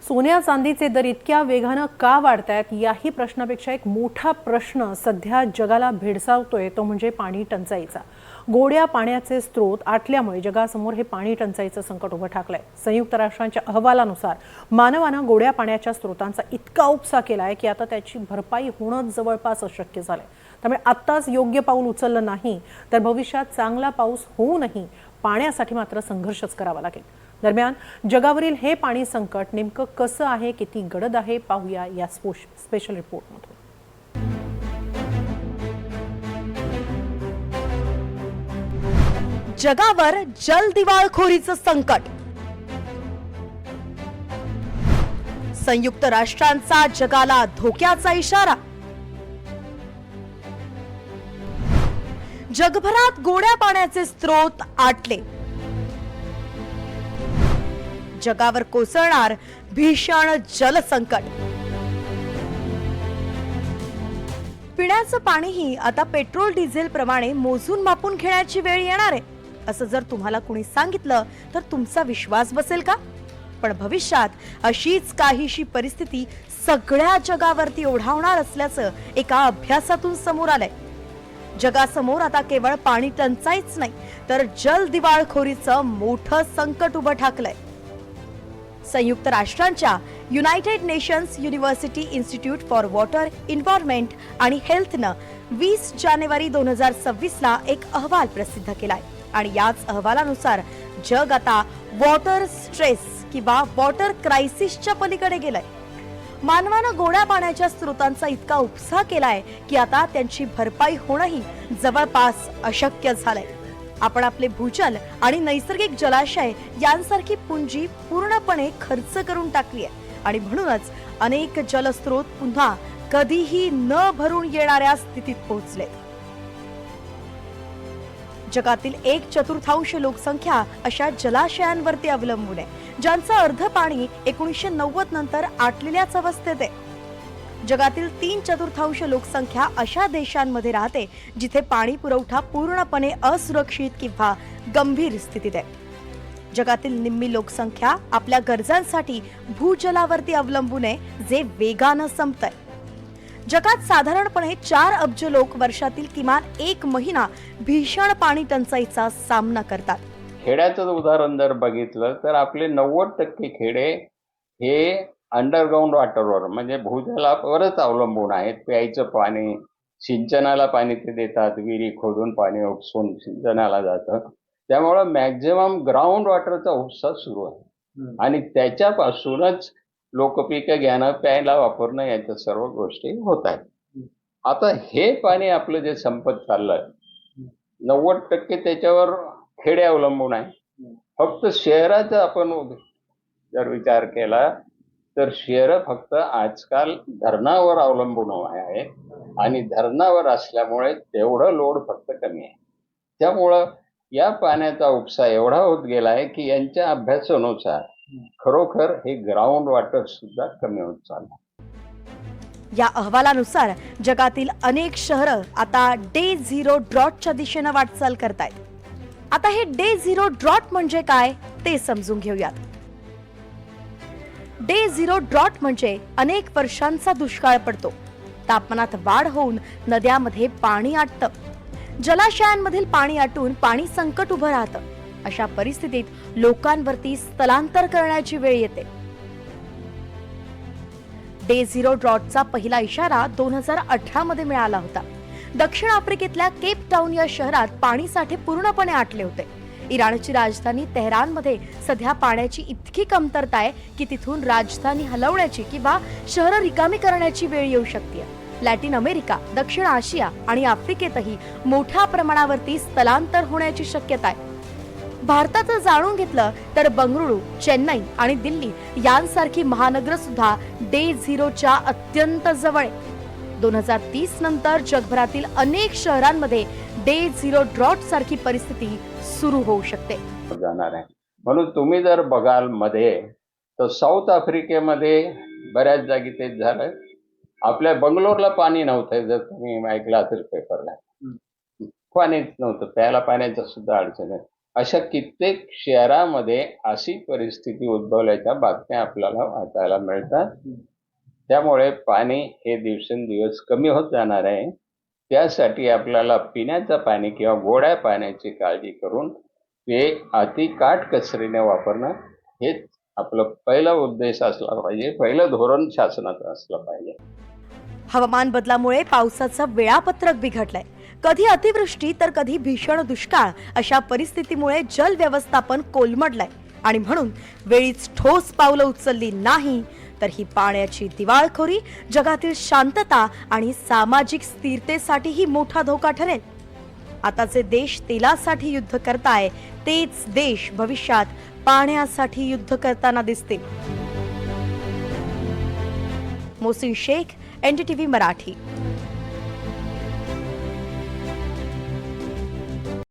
सोन्या चांदीचे दर इतक्या वेगानं का वाढतायत याही प्रश्नापेक्षा एक मोठा प्रश्न सध्या जगाला भेडसावतोय तो म्हणजे पाणी टंचाईचा। गोड्या पाण्याचे स्रोत आटल्यामुळे जगासमोर हे पाणी टंचाईचं संकट उभं ठाकलंय। संयुक्त राष्ट्रांच्या अहवालानुसार मानवानं गोड्या पाण्याच्या स्रोतांचा इतका उपसा केलाय की आता त्याची भरपाई होणं जवळपास अशक्य झालंय। त्यामुळे आत्ताच योग्य पाऊल उचललं नाही तर भविष्यात चांगला पाऊस होऊनही पाण्यासाठी मात्र संघर्षच करावा लागेल। दरम्यान जगावरील हे पाणी संकट नेमकं कसं आहे, किती गडद आहे, पाहूया या स्पेशल रिपोर्टमधून। जगावर जलदिवाळखोरीचं संकट। संयुक्त राष्ट्रांचा जगाला धोक्याचा इशारा। जगभरात गोड्या पाण्याचे स्रोत आटले। जगावर कोसळणार भीषण जलसंकट। पिण्याचं पाणीही आता पेट्रोल डिझेल प्रमाणे मोजून मापून घेण्याची वेळ येणार आहे असं जर तुम्हाला कुणी सांगितलं तर तुमचा विश्वास बसेल का? पण भविष्यात अशीच काहीशी परिस्थिती सगळ्या जगावरती ओढावणार असल्याचं एका अभ्यासातून समोर आलंय। जगासमोर आता केवळ पाणी टंचाईच नाही तर जलदिवाळखोरीचं मोठं संकट उभं ठाकलंय। संयुक्त राष्ट्रांच्या United nations university institute for water, environment आणि हेल्थनं 20 जानेवारी 2026 ला एक अहवाल प्रसिद्ध केलाय आणि याच अहवालानुसार जग आता वॉटर स्ट्रेस किंवा वॉटर क्रायसिसच्या पलीकडे गेलंय। मानवानं गोड्या पाण्याच्या स्रोतांचा इतका उपसा केलाय की आता त्यांची भरपाई होणंही जवळपास अशक्य झालंय। आपण आपले भूजल आणि नैसर्गिक जलाशय यांसारखी पुंजी पूर्णपणे खर्च करून टाकली आहे आणि म्हणूनच अनेक जलस्रोत पुन्हा कधीही न भरून येणाऱ्या स्थितीत पोहोचले। जगातील 1/4 लोकसंख्या अशा जलाशयांवरती अवलंबून आहे, ज्यांचं अर्ध पाणी 1990 नंतर आटलेल्याच अवस्थेत आहे। जगातील 3/4 लोकसंख्या अशा देशांमध्ये राहते जिथे पाणी पुरवठा पूर्णपणे असुरक्षित किंवा गंभीर स्थितीत आहे। जगातील निम्मी लोकसंख्या आपल्या गरजांसाठी भूजलावरती अवलंबून आहे, जे वेगानं संपतंय। जगात साधारणपणे 4 अब्ज लोक वर्षातील किमान 1 महिना भीषण पाणी टंचाईचा सामना करतात। खेड्याचं उदाहरण जर बघितलं तर आपले 90% खेडे हे अंडरग्राऊंड वॉटरवर म्हणजे भूजलावरच अवलंबून आहेत। प्यायचं पाणी, सिंचनाला पाणी ते देतात, विहिरी खोदून पाणी उपसून सिंचनाला जातं। त्यामुळं मॅक्झिमम ग्राउंड वॉटरचा उपसा सुरू आहे आणि त्याच्यापासूनच लोकपिकं घेणं, प्यायला वापरणं याच्या सर्व गोष्टी होत आहेत। आता हे पाणी आपलं जे संपत चाललंय 90% त्याच्यावर खेडे अवलंबून आहे। फक्त शहराचा आपण जर विचार केला तर शहरं फक्त आजकाल धरणावर अवलंबून आहे आणि धरणावर असल्यामुळे तेवढं लोड फक्त कमी आहे। त्यामुळं या पाण्याचा उपसा एवढा होत गेलाय की यांच्या अभ्यासानुसार खरोखर हे ग्राउंड वॉटर सुद्धा कमी होत चाललं। या अहवालानुसार जगातील अनेक शहरं आता डे झिरो ड्रॉटच्या दिशेनं वाटचाल करतायत। आता हे डे झिरो ड्रॉट म्हणजे काय ते समजून घेऊयात। डे झिरो ड्रॉट म्हणजे अनेक वर्षांचा दुष्काळ पडतो, तापमानात वाढ होऊन नद्यांमध्ये पाणी आटतं, जलाशयांमधील पाणी आटून पाणी संकट उभं राहतं। अशा परिस्थितीत लोकांवरती स्थलांतर करण्याची वेळ येते। डे झिरो ड्रॉटचा पहिला इशारा 2018 मध्ये मिळाला होता। दक्षिण आफ्रिकेतल्या केप टाउन या शहरात पाणीसाठे पूर्णपणे आटले होते। इराणची राजधानी तेहरानमध्ये सध्या पाण्याची इतकी कमतरता आहे की तिथून राजधानी हलवण्याची किंवा शहरं रिकामी करण्याची वेळ येऊ शकते। लॅटिन अमेरिका, दक्षिण आशिया आणि आफ्रिकेतही मोठ्या प्रमाणावरती स्थलांतर होण्याची शक्यता आहे। भारताचं जाणून घेतलं तर बंगळुरू, चेन्नई आणि दिल्ली यांसारखी महानगर सुद्धा डे झिरोच्या अत्यंत जवळ आहे। 2030 नंतर जगभरातील अनेक शहरांमध्ये डे झिरो ड्रॉट सारखी परिस्थिती सुरू होऊ शकते जाणार आहे। म्हणून तुम्ही जर बघाल मध्ये तर साऊथ आफ्रिकेमध्ये बऱ्याच जागी तेच झालं। आपल्या बंगलोरला पाणी नव्हतं, जर तुम्ही ऐकलं असेल पेपरला, पाणीच नव्हतं, प्यायला पाण्याचं सुद्धा अडचण आहे। अशा कित्येक शहरामध्ये अशी परिस्थिती उद्भवल्याच्या बातम्या आपल्याला वाचायला मिळतात. त्यामुळे पाणी हे दिवसेंदिवस कमी होत जाणार आहे. त्यासाठी आपल्याला पिण्याचं पाणी किंवा गोड्या पाण्याची काळजी करून ते अति काटकसरीने वापरणं हेच आपलं पहिला उद्देश असला पाहिजे, पहिलं धोरण शासनाचं असलं पाहिजे. हवामान बदलामुळे पावसाचं वेळापत्रक बिघडलंय. कधी अतिवृष्टी तर कधी भीषण दुष्काळ अशा परिस्थितीमुळे जल व्यवस्थापन कोलमडलंय आणि म्हणून वेळीच ठोस पावलं उचलली नाही तर ही पाण्याची दिवाळखोरी जगातील शांतता आणि सामाजिक स्थिरतेसाठीही मोठा धोका ठरेल. आताचे देश तेलासाठी युद्ध करताय तेच देश भविष्यात पाण्यासाठी युद्ध करताना दिसतील. मोहसिन शेख, NDTV मराठी.